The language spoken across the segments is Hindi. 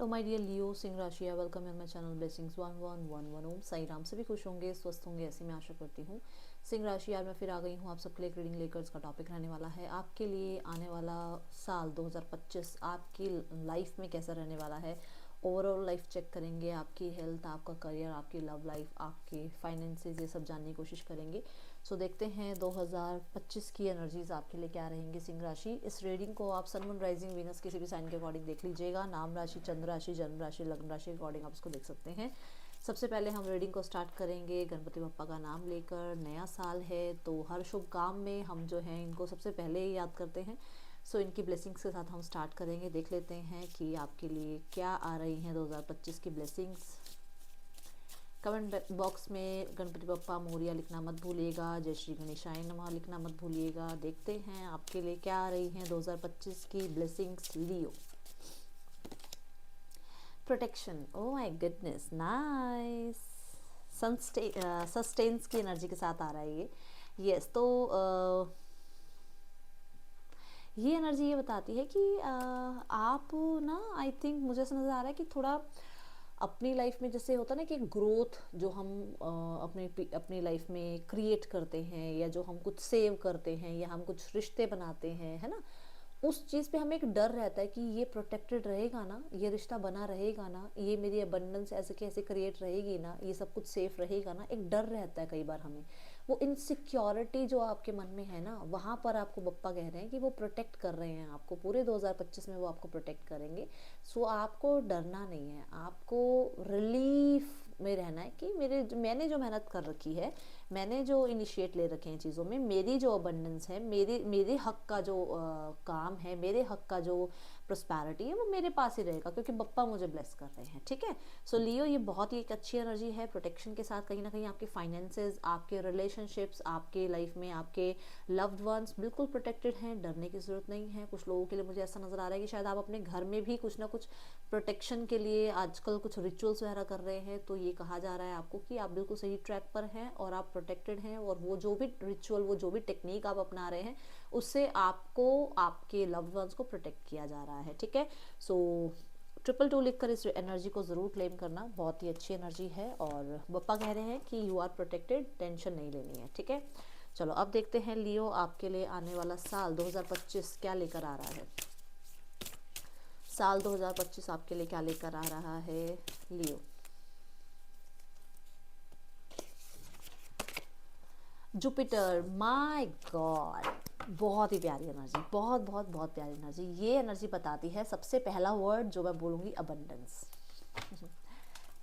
हेलो माय डियर लियो सिंह राशि, welcome in my channel blessings 1111 ओम साई राम। सभी खुश होंगे, स्वस्थ होंगे, ऐसी मैं आशा करती हूँ। सिंह राशि, आज मैं फिर आ गई हूँ आप सबके लिए एक रीडिंग लेकर। इसका टॉपिक रहने वाला है आपके लिए आने वाला साल 2025 आपकी लाइफ में कैसा रहने वाला है। ओवरऑल लाइफ चेक करेंगे, आपकी हेल्थ, आपका करियर, आपकी लव लाइफ, आपके फाइनेंसेस, ये सब जानने की कोशिश करेंगे। सो देखते हैं 2025 की एनर्जीज आपके लिए क्या रहेंगी सिंह राशि। इस रीडिंग को आप सन मून राइजिंग वीनस किसी भी साइन के अकॉर्डिंग देख लीजिएगा। नाम राशि, चंद्र राशि, जन्म राशि, लग्न राशि के अकॉर्डिंग आप इसको देख सकते हैं। सबसे पहले हम रीडिंग को स्टार्ट करेंगे गणपति बप्पा का नाम लेकर। नया साल है तो हर शुभ काम में हम जो है इनको सबसे पहले ही याद करते हैं। सो इनकी ब्लेसिंग्स के साथ हम स्टार्ट करेंगे। देख लेते हैं कि आपके लिए क्या आ रही हैं 2025 की ब्लेसिंग्स। कमेंट बॉक्स में गणपति बप्पा मोरिया लिखना मत भूलिएगा। जय श्री गणेशाय नमः लिखना मत भूलिएगा। देखते हैं आपके लिए क्या आ रही हैं 2025 की blessings. Leo, protection, oh my goodness, nice. Sustains की एनर्जी के साथ आ रहा है ये। यस, तो ये एनर्जी ये बताती है कि आप ना, आई थिंक मुझे ऐसा नज़र आ रहा है कि थोड़ा अपनी लाइफ में जैसे होता है ना कि ग्रोथ जो हम अपनी लाइफ में क्रिएट करते हैं, या जो हम कुछ सेव करते हैं, या हम कुछ रिश्ते बनाते हैं, है ना, उस चीज़ पे हमें एक डर रहता है कि ये प्रोटेक्टेड रहेगा ना, ये रिश्ता बना रहेगा ना, ये मेरी अबंडेंस ऐसे कैसे क्रिएट रहेगी ना, ये सब कुछ सेफ रहेगा ना। एक डर रहता है कई बार हमें। वो इनसिक्योरिटी जो आपके मन में है ना, वहाँ पर आपको बप्पा कह रहे हैं कि वो प्रोटेक्ट कर रहे हैं आपको। पूरे 2025 में वो आपको प्रोटेक्ट करेंगे। सो आपको डरना नहीं है, आपको रिलीफ में रहना है कि मैंने जो मेहनत कर रखी है, मैंने जो इनिशिएट ले रखे हैं चीज़ों में, मेरी जो अबंडेंस है, मेरे हक का जो काम है, मेरे हक का जो प्रोस्पैरिटी है, वो मेरे पास ही रहेगा क्योंकि बप्पा मुझे ब्लेस कर रहे हैं। ठीक है। सो लियो, ये बहुत ही एक अच्छी एनर्जी है। प्रोटेक्शन के साथ कहीं ना कहीं आपके फाइनेंसेस, आपके रिलेशनशिप्स, आपके लाइफ में आपके लव्ड वंस बिल्कुल प्रोटेक्टेड हैं। डरने की ज़रूरत नहीं है। कुछ लोगों के लिए मुझे ऐसा नज़र आ रहा है कि शायद आप अपने घर में भी कुछ ना कुछ प्रोटेक्शन के लिए आजकल कुछ रिचुअल्स वगैरह कर रहे हैं। तो ये कहा जा रहा है आपको कि आप बिल्कुल सही ट्रैक पर हैं और आप प्रोटेक्टेड हैं। और वो जो भी रिचुअल, वो जो भी टेक्निक आप अपना रहे हैं, उससे आपको आपके लव्ड वंस को प्रोटेक्ट किया जा रहा है। ठीक है। सो 222 लिखकर इस एनर्जी को ज़रूर क्लेम करना, बहुत ही अच्छी एनर्जी है। और बप्पा कह रहे हैं कि यू आर प्रोटेक्टेड, टेंशन नहीं लेनी है। ठीक है। चलो अब देखते हैं लियो, आपके लिए आने वाला साल 2025 क्या लेकर आ रहा है। साल 2025 आपके लिए क्या लेकर आ रहा है लियो। जुपिटर, माय गॉड, बहुत ही प्यारी एनर्जी, बहुत बहुत बहुत प्यारी एनर्जी। ये एनर्जी बताती है, सबसे पहला वर्ड जो मैं बोलूँगी, अबंडेंस।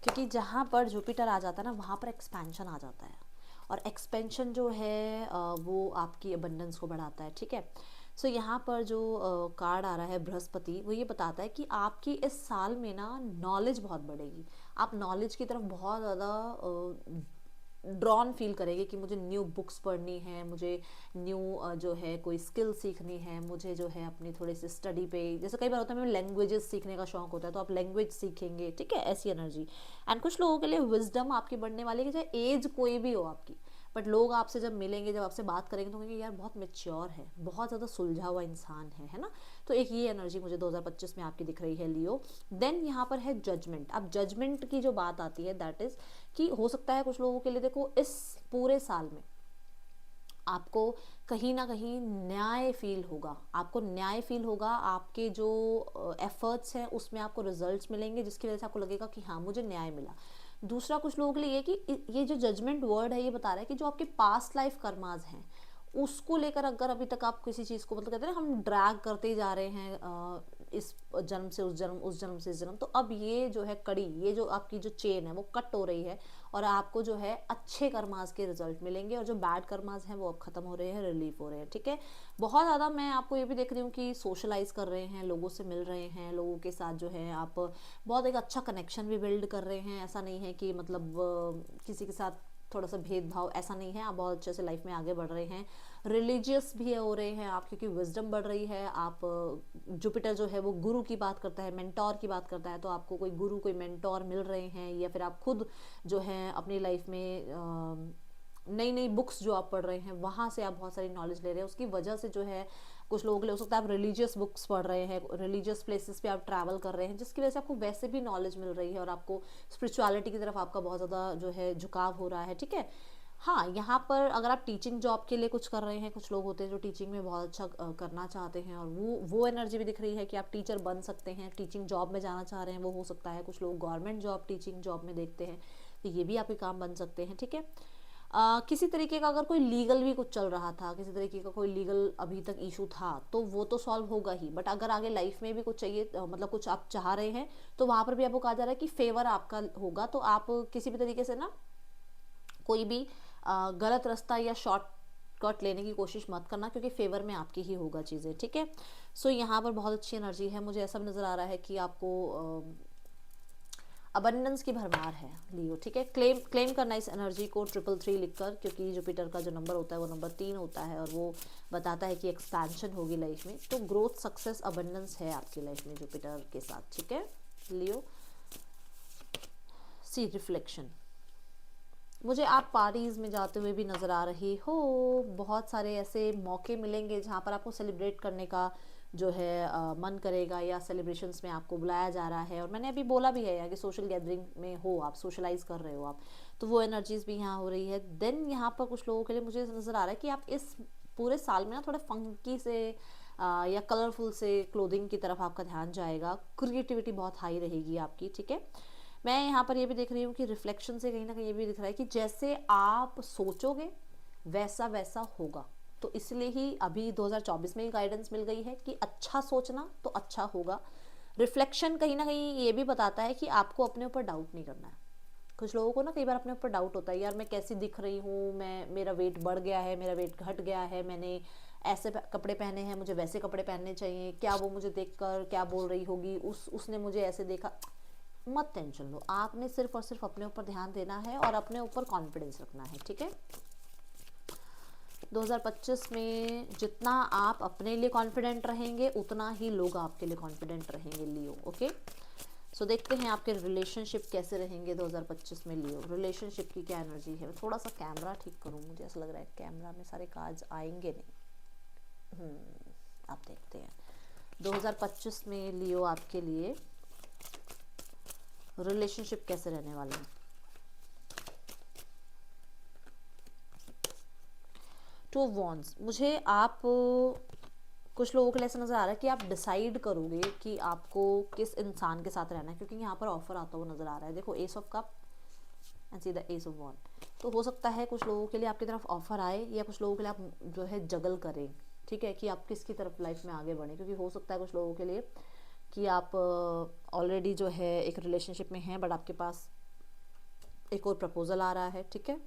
क्योंकि जहाँ पर जुपिटर आ जाता है ना, वहाँ पर एक्सपेंशन आ जाता है। और एक्सपेंशन जो है वो आपकी अबंडेंस को बढ़ाता है। ठीक है। सो यहाँ पर जो कार्ड आ रहा है बृहस्पति, वो ये बताता है कि आपकी इस साल में ना नॉलेज बहुत बढ़ेगी। आप नॉलेज की तरफ बहुत ज़्यादा ड्रॉन फील करेंगे कि मुझे न्यू बुक्स पढ़नी है, मुझे न्यू जो है कोई स्किल सीखनी है, मुझे जो है अपनी थोड़ी सी स्टडी पे, जैसे कई बार होता है हमें लैंग्वेजेस सीखने का शौक होता है, तो आप लैंग्वेज सीखेंगे। ठीक है, ऐसी एनर्जी। एंड कुछ लोगों के लिए विजडम आपकी बढ़ने वाली है, कि चाहे एज कोई भी हो आपकी, बट लोग आपसे जब मिलेंगे, जब आपसे बात करेंगे, तो कहेंगे यार बहुत मेच्योर है, बहुत ज़्यादा सुलझा हुआ इंसान है ना। तो एक ये एनर्जी मुझे 2025 में आपकी दिख रही है लियो। देन यहाँ पर है जजमेंट। अब जजमेंट की जो बात आती है, दैट इज़ कि हो सकता है कुछ लोगों के लिए, देखो इस पूरे साल में आपको कहीं ना कहीं न्याय फील होगा, आपको न्याय फील होगा। आपके जो एफर्ट्स हैं उसमें आपको रिजल्ट्स मिलेंगे, जिसकी वजह से आपको लगेगा कि हाँ मुझे न्याय मिला। दूसरा, कुछ लोगों के लिए कि ये जो जजमेंट वर्ड है, ये बता रहा है कि जो आपके पास्ट लाइफ कर्मास हैं, उसको लेकर अगर अभी तक आप किसी चीज़ को, मतलब कहते हैं ना, हम ड्रैग करते ही जा रहे हैं इस जन्म से उस जन्म, उस जन्म से इस जन्म, तो अब ये जो है कड़ी, ये जो आपकी जो चेन है वो कट हो रही है, और आपको जो है अच्छे कर्मास के रिजल्ट मिलेंगे, और जो बैड कर्मास हैं वो अब खत्म हो रहे हैं, रिलीफ हो रहे हैं। ठीक है। बहुत ज़्यादा मैं आपको ये भी देख रही हूँ कि सोशलाइज कर रहे हैं, लोगों से मिल रहे हैं, लोगों के साथ जो है आप बहुत एक अच्छा कनेक्शन भी बिल्ड कर रहे हैं। ऐसा नहीं है कि मतलब किसी के साथ थोड़ा सा भेदभाव, ऐसा नहीं है। आप बहुत अच्छे से लाइफ में आगे बढ़ रहे हैं। रिलीजियस भी हो रहे हैं आप, क्योंकि विजडम बढ़ रही है। आप जुपिटर जो है वो गुरु की बात करता है, मेंटोर की बात करता है, तो आपको कोई गुरु, कोई मेंटोर मिल रहे हैं, या फिर आप खुद जो है अपनी लाइफ में नई नई बुक्स जो आप पढ़ रहे हैं, वहाँ से आप बहुत सारी नॉलेज ले रहे हैं। उसकी वजह से जो है कुछ लोगों के लिए हो सकता है आप रिलीजियस बुक्स पढ़ रहे हैं, रिलीजियस प्लेसेस पे आप ट्रैवल कर रहे हैं, जिसकी वजह से आपको वैसे भी नॉलेज मिल रही है और आपको स्पिरिचुअलिटी की तरफ आपका बहुत ज़्यादा जो है झुकाव हो रहा है, ठीक है। हाँ, यहाँ पर अगर आप टीचिंग जॉब के लिए कुछ कर रहे हैं, कुछ लोग होते हैं जो टीचिंग में बहुत अच्छा करना चाहते हैं और वो एनर्जी भी दिख रही है कि आप टीचर बन सकते हैं, टीचिंग जॉब में जाना चाह रहे हैं, वो हो सकता है। कुछ लोग गवर्नमेंट जॉब टीचिंग जॉब में देखते हैं, तो ये भी आपके काम बन सकते हैं, ठीक है। किसी तरीके का अगर कोई लीगल भी कुछ चल रहा था, किसी तरीके का कोई लीगल अभी तक इशू था, तो वो तो सॉल्व होगा ही। बट अगर आगे लाइफ में भी कुछ चाहिए, मतलब कुछ आप चाह रहे हैं, तो वहाँ पर भी आपको कहा जा रहा है कि फेवर आपका होगा। तो आप किसी भी तरीके से ना कोई भी गलत रास्ता या शॉर्ट कट लेने की कोशिश मत करना, क्योंकि फेवर में आपकी ही होगा चीज़ें, ठीक है। सो यहाँ पर बहुत अच्छी एनर्जी है, मुझे ऐसा नज़र आ रहा है कि आपको अबंडेंस की भरमार है लियो, ठीक है। क्लेम करना इस एनर्जी को 333 लिखकर, क्योंकि जुपिटर का जो नंबर होता है वो नंबर 3 होता है और वो बताता है कि एक्सपेंशन होगी लाइफ में। तो ग्रोथ, सक्सेस, अबंडेंस है आपकी लाइफ में जुपिटर के साथ, ठीक है लियो। सी रिफ्लेक्शन, मुझे आप पार्टीज़ में जाते हुए भी नज़र आ रही हो। बहुत सारे ऐसे मौके मिलेंगे जहाँ पर आपको सेलिब्रेट करने का जो है मन करेगा, या सेलिब्रेशंस में आपको बुलाया जा रहा है। और मैंने अभी बोला भी है यहाँ कि सोशल गैदरिंग में हो आप, सोशलाइज कर रहे हो आप, तो वो एनर्जीज भी यहाँ हो रही है। देन यहाँ पर कुछ लोगों के लिए मुझे नज़र आ रहा है कि आप इस पूरे साल में ना थोड़े फंकी से या कलरफुल से क्लोथिंग की तरफ आपका ध्यान जाएगा। क्रिएटिविटी बहुत हाई रहेगी आपकी, ठीक है। मैं यहाँ पर ये भी देख रही हूँ कि रिफ्लेक्शन से कहीं ना कहीं ये भी दिख रहा है कि जैसे आप सोचोगे वैसा वैसा होगा। तो इसलिए ही अभी 2024 में ही गाइडेंस मिल गई है कि अच्छा सोचना तो अच्छा होगा। रिफ्लेक्शन कहीं ना कहीं ये भी बताता है कि आपको अपने ऊपर डाउट नहीं करना है। कुछ लोगों को ना कई बार अपने ऊपर डाउट होता है, यार मैं कैसी दिख रही हूँ, मेरा वेट बढ़ गया है, मेरा वेट घट गया है, मैंने ऐसे कपड़े पहने हैं, मुझे वैसे कपड़े पहनने चाहिए, क्या वो मुझे देखकर क्या बोल रही होगी, उसने मुझे ऐसे देखा। मत टेंशन लो, आपने सिर्फ और सिर्फ अपने ऊपर ध्यान देना है और अपने ऊपर कॉन्फिडेंस रखना है, ठीक है। 2025 में जितना आप अपने लिए कॉन्फिडेंट रहेंगे उतना ही लोग आपके लिए कॉन्फिडेंट रहेंगे लियो, ओके। सो देखते हैं आपके रिलेशनशिप कैसे रहेंगे 2025 में लियो। रिलेशनशिप की क्या एनर्जी है। थोड़ा सा कैमरा ठीक करूँ, मुझे ऐसा लग रहा है कैमरा में सारे कार्ड्स आएंगे नहीं। आप देखते हैं 2025 में लियो आपके लिए रिलेशनशिप कैसे रहने वाले हैं। टू ऑफ वॉन्ड्स, मुझे आप कुछ लोगों के लिए ऐसा नज़र आ रहा है कि आप डिसाइड करोगे कि आपको किस इंसान के साथ रहना है, क्योंकि यहाँ पर ऑफर आता हुआ नज़र आ रहा है। देखो ace of cup and see the ace of wand. तो हो सकता है कुछ लोगों के लिए आपकी तरफ ऑफर आए, या कुछ लोगों के लिए आप जो है जगल करें, ठीक है, कि आप किसकी तरफ लाइफ में आगे बढ़ें। क्योंकि हो सकता है कुछ लोगों के लिए कि आप ऑलरेडी जो है एक रिलेशनशिप में हैं, बट आपके पास एक और प्रपोजल आ रहा है, ठीक है।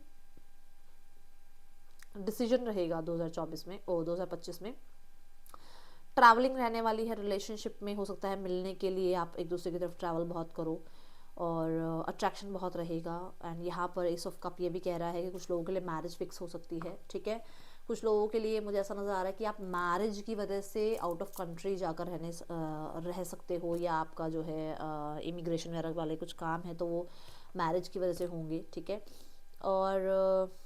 डिसीजन रहेगा 2024 में और 2025 में। ट्रैवलिंग रहने वाली है रिलेशनशिप में, हो सकता है मिलने के लिए आप एक दूसरे की तरफ ट्रैवल बहुत करो और अट्रैक्शन बहुत रहेगा। एंड यहाँ पर एस ऑफ कप ये भी कह रहा है कि कुछ लोगों के लिए मैरिज फिक्स हो सकती है, ठीक है। कुछ लोगों के लिए मुझे ऐसा नज़र आ रहा है कि आप मैरिज की वजह से आउट ऑफ कंट्री जाकर रह सकते हो, या आपका जो है इमिग्रेशन वगैरह वाले कुछ काम है तो वो मैरिज की वजह से होंगे, ठीक है। और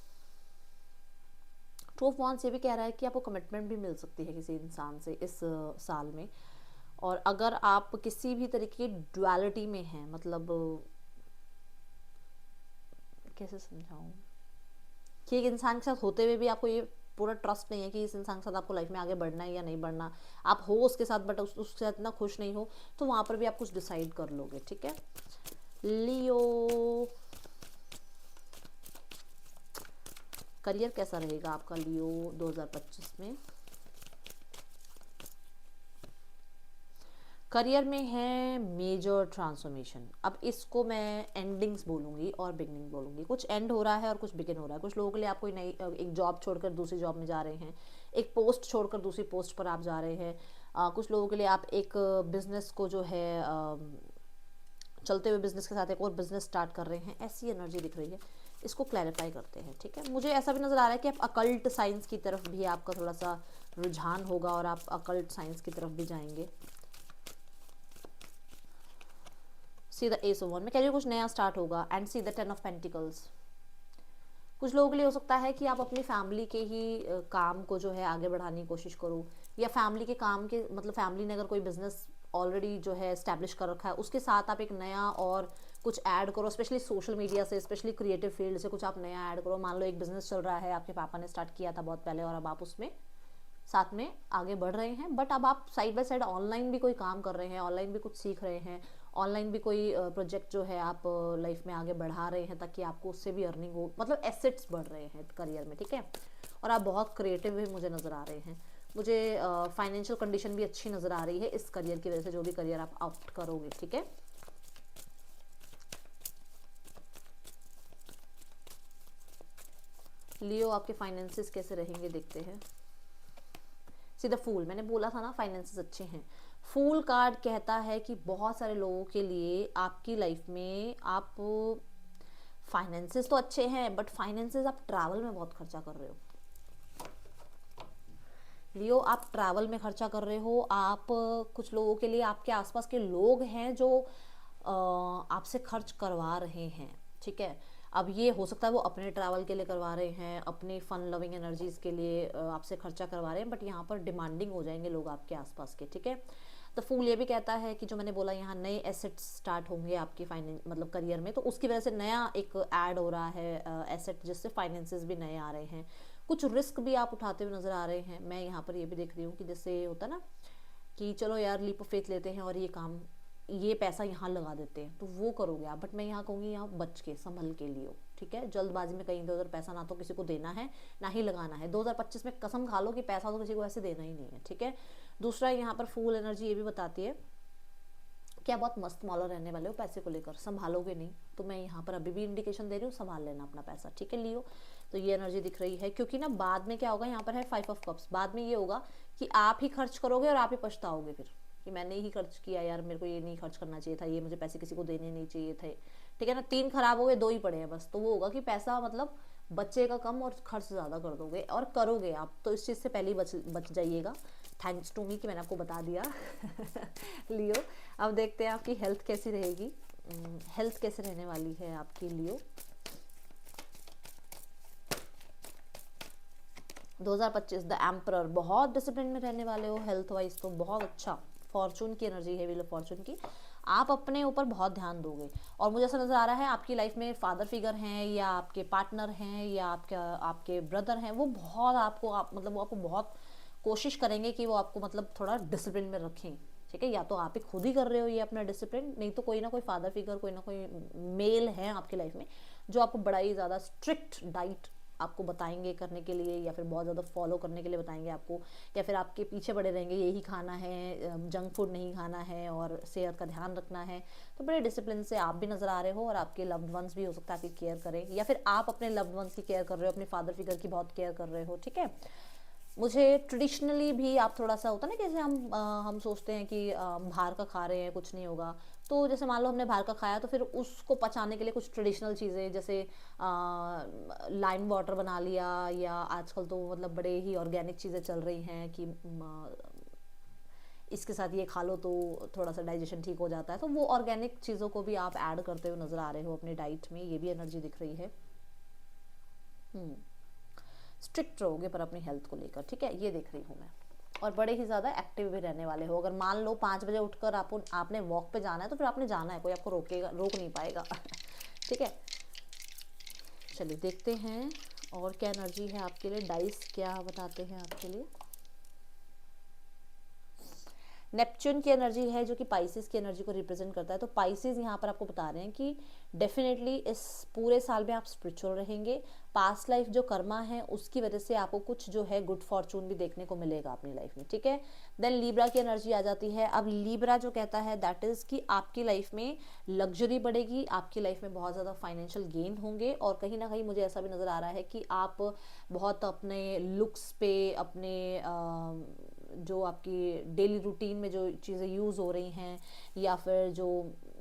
टू ऑफ वॉन्ड्स ये भी कह रहा है कि आपको कमिटमेंट भी मिल सकती है किसी इंसान से इस साल में। और अगर आप किसी भी तरीके की ड्युअलिटी में हैं, मतलब कैसे समझाऊं, कि एक इंसान के साथ होते हुए भी आपको ये पूरा ट्रस्ट नहीं है कि इस इंसान के साथ आपको लाइफ में आगे बढ़ना है या नहीं बढ़ना, आप हो उसके साथ बट उसके साथ इतना खुश नहीं हो, तो वहाँ पर भी आप कुछ डिसाइड कर लोगे, ठीक है लियो। करियर कैसा रहेगा आपका लियो 2025 में। करियर में है मेजर ट्रांसफॉर्मेशन। अब इसको मैं एंडिंग्स बोलूँगी और बिगनिंग बोलूँगी। कुछ एंड हो रहा है और कुछ बिगिन हो रहा है। कुछ लोगों के लिए आप कोई नई एक जॉब छोड़कर दूसरी जॉब में जा रहे हैं, एक पोस्ट छोड़कर दूसरी पोस्ट पर आप जा रहे हैं। कुछ लोगों के लिए आप एक बिजनेस को जो है चलते हुए बिजनेस के साथ एक और बिजनेस स्टार्ट कर रहे हैं, ऐसी एनर्जी दिख रही है। इसको क्लैरिफाई करते हैं, ठीक है। मुझे ऐसा भी नज़र आ रहा है कि आप अकल्ट साइंस की तरफ भी आपका थोड़ा सा रुझान होगा और आप अकल्ट साइंस की तरफ भी जाएंगे। सी द एस ऑफ वन में कह रही हूँ कुछ नया स्टार्ट होगा। And see the 10 of pentacles, कुछ लोगों के लिए हो सकता है कि आप अपनी फैमिली के ही काम को जो है आगे बढ़ाने की कोशिश करो, या फैमिली के काम के मतलब फैमिली ने अगर कोई बिजनेस ऑलरेडी जो है एस्टैब्लिश कर रखा है उसके साथ आप एक नया और कुछ ऐड करो, स्पेशली सोशल मीडिया से, स्पेशली क्रिएटिव फील्ड से कुछ आप नया ऐड करो। मान लो एक बिजनेस चल रहा है, आपके पापा ने स्टार्ट किया था बहुत पहले और अब आप उसमें साथ में आगे बढ़ रहे हैं, बट अब आप साइड बाय साइड ऑनलाइन भी कोई काम कर रहे हैं, ऑनलाइन भी कुछ सीख रहे हैं, ऑनलाइन भी कोई प्रोजेक्ट जो है आप लाइफ में आगे बढ़ा रहे हैं ताकि आपको उससे भी अर्निंग हो, मतलब एसेट्स बढ़ रहे हैं करियर में, ठीक है। और आप बहुत क्रिएटिव भी मुझे नज़र आ रहे हैं, मुझे फाइनेंशियल कंडीशन भी अच्छी नज़र आ रही है इस करियर की वजह से, जो भी करियर आप ऑप्ट करोगे, ठीक है। लियो आपके फाइनेंसेस कैसे रहेंगे देखते हैं। सीधा फूल, मैंने बोला था ना फाइनेंसेस अच्छे हैं। फूल कार्ड कहता है कि बहुत सारे लोगों के लिए आपकी लाइफ में आप फाइनेंसेस तो अच्छे हैं बट फाइनेंसेस आप ट्रैवल में बहुत खर्चा कर रहे हो लियो, आप ट्रैवल में खर्चा कर रहे हो। आप कुछ लोगों के लिए आपके आसपास के लोग हैं जो आपसे खर्च करवा रहे हैं, ठीक है। अब ये हो सकता है वो अपने ट्रैवल के लिए करवा रहे हैं, अपनी फन लविंग एनर्जीज के लिए आपसे खर्चा करवा रहे हैं, बट यहाँ पर डिमांडिंग हो जाएंगे लोग आपके आसपास के, ठीक है। तो फूल ये भी कहता है कि जो मैंने बोला यहाँ नए एसेट्स स्टार्ट होंगे आपकी फाइनेंस मतलब करियर में, तो उसकी वजह से नया एक ऐड हो रहा है एसेट, जिससे फाइनेंसेस भी नए आ रहे हैं। कुछ रिस्क भी आप उठाते हुए नजर आ रहे हैं। मैं यहाँ पर ये भी देख रही हूँ कि जैसे होता ना कि चलो यार लीप ऑफ फेथ लेते हैं और ये पैसा यहाँ लगा देते हैं, तो वो करोगे आप, बट मैं यहाँ कहूँगी यहाँ बच के संभल के लियो, ठीक है। जल्दबाजी में कहीं इधर उधर पैसा ना तो किसी को देना है ना ही लगाना है। 2025 में कसम खा लो कि पैसा तो किसी को ऐसे देना ही नहीं है, ठीक है। दूसरा यहाँ पर फूल एनर्जी ये भी बताती है कि आप बहुत मस्त मौला रहने वाले हो, पैसे को लेकर संभालोगे नहीं, तो मैं यहाँ पर अभी भी इंडिकेशन दे रही हूँ, संभाल लेना अपना पैसा, ठीक है लियो। तो ये एनर्जी दिख रही है, क्योंकि ना बाद में क्या होगा, यहाँ पर है 5 ऑफ कप्स, बाद में ये होगा कि आप ही खर्च करोगे और आप ही पछताओगे फिर कि मैंने ही खर्च किया यार, मेरे को ये नहीं खर्च करना चाहिए था, ये मुझे पैसे किसी को देने नहीं चाहिए थे, ठीक है ना। 3 खराब हो गए, 2 ही पड़े हैं बस, तो वो होगा कि पैसा मतलब बच्चेगा कम और खर्च ज़्यादा कर दोगे और करोगे आप, तो इस चीज़ से पहले ही बच जाइएगा। थैंक्स टू मी कि मैंने आपको बता दिया लियो। अब देखते हैं आपकी हेल्थ कैसी रहेगी, हेल्थ कैसे रहने वाली है आपकी लियो 2025। द एम्परर, बहुत डिसिप्लिन में रहने वाले हो हेल्थ वाइज, तो बहुत अच्छा। फॉर्चून की एनर्जी है, व्हील ऑफ फॉर्चून की, आप अपने ऊपर बहुत ध्यान दोगे। और मुझे ऐसा नज़र आ रहा है आपकी लाइफ में फादर फिगर हैं या आपके पार्टनर हैं या आपके ब्रदर हैं, वो बहुत मतलब वो आपको बहुत कोशिश करेंगे कि वो आपको मतलब थोड़ा डिसिप्लिन में रखें, ठीक है। या तो आप ही खुद ही कर रहे हो ये अपना डिसिप्लिन, नहीं तो कोई ना कोई फादर फिगर, कोई ना कोई मेल है आपकी लाइफ में जो आपको बड़ा ही ज़्यादा स्ट्रिक्ट डाइट आपको बताएंगे करने के लिए, या फिर बहुत ज़्यादा फॉलो करने के लिए बताएंगे आपको, या फिर आपके पीछे पड़े रहेंगे यही खाना है, जंक फूड नहीं खाना है और सेहत का ध्यान रखना है। तो बड़े डिसिप्लिन से आप भी नज़र आ रहे हो और आपके लव्ड वंस भी हो सकता है आपकी केयर करें, या फिर आप अपने लव्ड वंस की केयर कर रहे हो, अपने फादर फिगर की बहुत केयर कर रहे हो, ठीक है। मुझे ट्रेडिशनली भी आप थोड़ा सा होता ना, जैसे हम सोचते हैं कि बाहर का खा रहे हैं कुछ नहीं होगा, तो जैसे मान लो हमने बाहर का खाया तो फिर उसको पचाने के लिए कुछ ट्रेडिशनल चीज़ें जैसे लाइम वाटर बना लिया, या आजकल तो मतलब बड़े ही ऑर्गेनिक चीज़ें चल रही हैं कि इसके साथ ये खा लो तो थोड़ा सा डाइजेशन ठीक हो जाता है, तो वो ऑर्गेनिक चीज़ों को भी आप ऐड करते हुए नज़र आ रहे हो अपनी डाइट में, ये भी एनर्जी दिख रही है। स्ट्रिक्ट रहोगे पर अपनी हेल्थ को लेकर, ठीक है, ये देख रही हूँ मैं। और बड़े ही ज़्यादा एक्टिव भी रहने वाले हो। अगर मान लो 5 बजे उठकर आपने वॉक पे जाना है तो फिर आपने जाना है, कोई आपको रोक नहीं पाएगा ठीक है। चलिए देखते हैं और क्या एनर्जी है आपके लिए, डाइस क्या बताते हैं आपके लिए। नेपच्यून की एनर्जी है जो कि पाइसेस की एनर्जी को रिप्रेजेंट करता है। तो पाइसेस यहाँ पर आपको बता रहे हैं कि डेफिनेटली इस पूरे साल में आप स्पिरिचुअल रहेंगे। पास्ट लाइफ जो कर्मा है उसकी वजह से आपको कुछ जो है गुड फॉर्चून भी देखने को मिलेगा अपनी लाइफ में, ठीक है। देन लीब्रा की एनर्जी आ जाती है। अब लीब्रा जो कहता है दैट इज कि आपकी लाइफ में लग्जरी बढ़ेगी, आपकी लाइफ में बहुत ज़्यादा फाइनेंशियल गेन होंगे, और कहीं ना कहीं मुझे ऐसा भी नज़र आ रहा है कि आप बहुत अपने लुक्स पे, अपने जो आपकी डेली रूटीन में जो चीज़ें यूज़ हो रही हैं, या फिर जो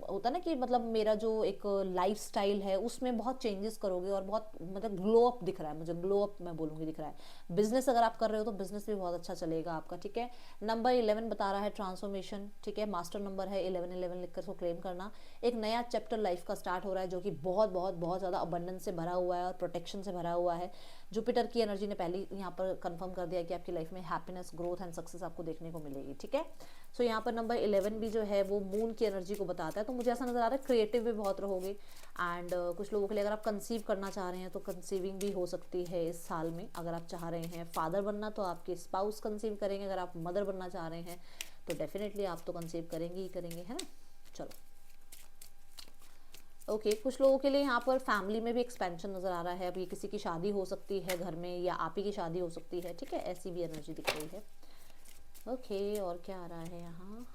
होता है ना कि मतलब मेरा जो एक लाइफस्टाइल है उसमें बहुत चेंजेस करोगे, और बहुत मतलब ग्लो अप दिख रहा है मुझे, ग्लो अप मैं बोलूँगी दिख रहा है। बिजनेस अगर आप कर रहे हो तो बिजनेस भी बहुत अच्छा चलेगा आपका, ठीक है। नंबर 11 बता रहा है ट्रांसफॉर्मेशन, ठीक है। मास्टर नंबर है 1111 लिखकर उसको क्लेम करना। एक नया चैप्टर लाइफ का स्टार्ट हो रहा है जो कि बहुत बहुत बहुत ज़्यादा अबंडेंस से भरा हुआ है और प्रोटेक्शन से भरा हुआ है। जुपिटर की एनर्जी ने पहले यहाँ पर कंफर्म कर दिया कि आपकी लाइफ में हैप्पीनेस, ग्रोथ एंड सक्सेस आपको देखने को मिलेगी, ठीक है। सो यहाँ पर नंबर 11 भी जो है वो मून की एनर्जी को बताता है, तो मुझे ऐसा नजर आ रहा है क्रिएटिव भी बहुत रहोगे। एंड कुछ लोगों के लिए अगर आप कंसीव करना चाह रहे हैं तो कंसीविंग भी हो सकती है इस साल में। अगर आप चाह रहे हैं फादर बनना तो आपके स्पाउस कंसीव करेंगे, अगर आप मदर बनना चाह रहे हैं तो डेफिनेटली आप तो कंसीव करेंगे ही करेंगे, है ना। चलो ओके कुछ लोगों के लिए यहाँ पर फैमिली में भी एक्सपेंशन नज़र आ रहा है। अब ये किसी की शादी हो सकती है घर में, या आप ही की शादी हो सकती है, ठीक है, ऐसी भी एनर्जी दिख रही है। ओके और क्या आ रहा है यहाँ,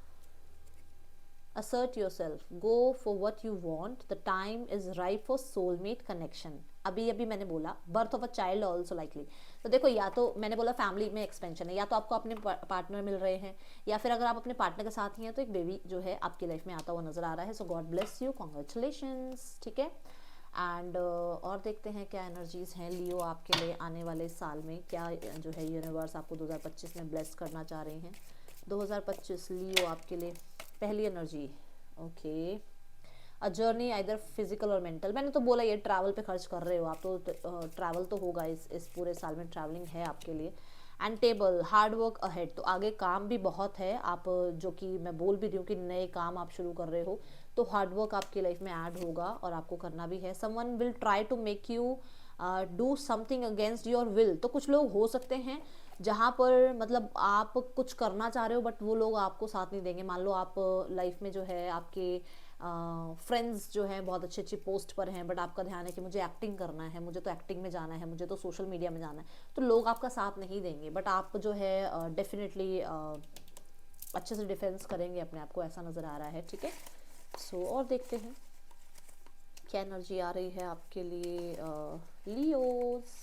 assert yourself, go for what you want, the time is ripe for soulmate connection। अभी अभी मैंने बोला birth of a child also likely, तो देखो या तो मैंने बोला फैमिली में एक्सपेंशन है, या तो आपको अपने पार्टनर मिल रहे हैं, या फिर अगर आप अपने पार्टनर के साथ ही हैं तो एक बेबी जो है आपकी लाइफ में आता हुआ नजर आ रहा है। सो गॉड ब्लेस यू, कॉन्ग्रेचुलेशंस, ठीक है। एंड और देखते हैं क्या एनर्जीज हैं लियो आपके लिए आने वाले साल में, क्या जो है यूनिवर्स आपको 2025 में ब्लेस करना चाह रहे हैं। 2025 लियो आपके लिए पहली energy, okay, a journey either physical और मेंटल। मैंने तो बोला ये ट्रैवल पे खर्च कर रहे हो आप, तो ट्रैवल तो होगा इस पूरे साल में, ट्रैवलिंग है आपके लिए। And table, hard work ahead, तो आगे काम भी बहुत है आप, जो कि मैं बोल भी रही हूँ कि नए काम आप शुरू कर रहे हो तो हार्ड वर्क आपकी लाइफ में ऐड होगा और आपको करना भी है। Someone will try to make you do something against your will, तो कुछ लोग हो सकते हैं जहाँ पर मतलब आप कुछ करना चाह रहे हो बट वो लोग आपको साथ नहीं देंगे। मान लो आप लाइफ में जो है आपके फ्रेंड्स जो हैं बहुत अच्छी अच्छी पोस्ट पर हैं, बट आपका ध्यान है कि मुझे एक्टिंग करना है, मुझे तो एक्टिंग में जाना है, मुझे तो सोशल मीडिया में जाना है, तो लोग आपका साथ नहीं देंगे, बट आप जो है डेफिनेटली अच्छे से डिफेंस करेंगे अपने आप को, ऐसा नज़र आ रहा है, ठीक है। सो और देखते हैं क्या एनर्जी आ रही है आपके लिए लियोस।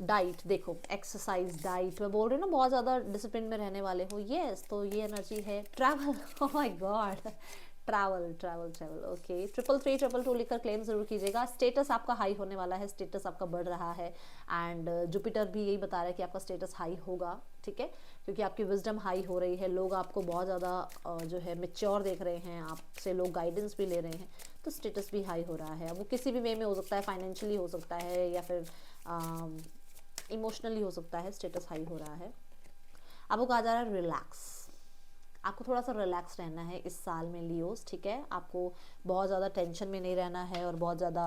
डाइट देखो, एक्सरसाइज, डाइट, मैं बोल रही हूँ ना बहुत ज़्यादा डिसिप्लिन में रहने वाले हो, यस, तो ये एनर्जी है। Travel, oh my God, travel travel travel, okay. 33322 लिखकर क्लेम जरूर कीजिएगा। स्टेटस आपका हाई होने वाला है, स्टेटस आपका बढ़ रहा है, एंड जुपिटर भी यही बता रहा है कि आपका स्टेटस हाई होगा, ठीक है, क्योंकि आपकी विजडम हाई हो रही है, लोग आपको बहुत ज़्यादा जो है मेच्योर देख रहे हैं, आपसे लोग गाइडेंस भी ले रहे हैं, तो स्टेटस भी हाई हो रहा है। अब वो किसी भी वे में हो सकता है, फाइनेंशियली हो सकता है या फिर इमोशनली हो सकता है, स्टेटस हाई हो रहा है। आपको कहा जा रहा है रिलैक्स, आपको थोड़ा सा रिलैक्स रहना है इस साल में लियोस, ठीक है। आपको बहुत ज़्यादा टेंशन में नहीं रहना है और बहुत ज़्यादा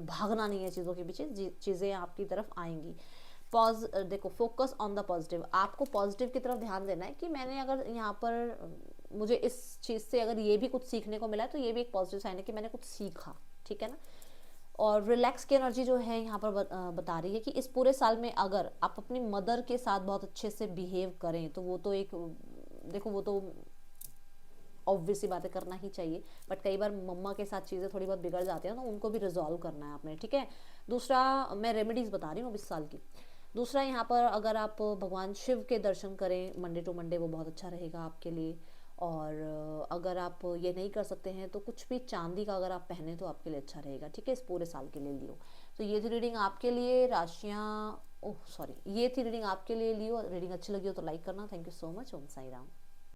भागना नहीं है चीज़ों के पीछे, चीज़ें आपकी तरफ आएंगी। देखो, फोकस ऑन द पॉजिटिव, आपको पॉजिटिव की तरफ ध्यान देना है कि मैंने अगर यहाँ पर मुझे इस चीज़ से अगर ये भी कुछ सीखने को मिला है तो ये भी एक पॉजिटिव साइन है कि मैंने कुछ सीखा, ठीक है ना। और रिलैक्स की एनर्जी जो है यहाँ पर बता रही है कि इस पूरे साल में अगर आप अपनी मदर के साथ बहुत अच्छे से बिहेव करें तो वो तो एक, देखो वो तो ऑब्वियसली बातें करना ही चाहिए, बट कई बार मम्मा के साथ चीज़ें थोड़ी बहुत बिगड़ जाती हैं तो उनको भी रिजॉल्व करना है आपने, ठीक है। दूसरा, मैं रेमेडीज़ बता रही हूँ इस साल की। दूसरा, यहाँ पर अगर आप भगवान शिव के दर्शन करें मंडे टू मंडे, वो बहुत अच्छा रहेगा आपके लिए। और अगर आप ये नहीं कर सकते हैं तो कुछ भी चांदी का अगर आप पहने तो आपके लिए अच्छा रहेगा, ठीक है, इस पूरे साल के लिए लियो। तो ये थी रीडिंग आपके लिए, राशियाँ, ओह सॉरी, ये थी रीडिंग आपके लिए लियो। रीडिंग अच्छी लगी हो तो लाइक करना। Thank you so much. Om Sai Ram.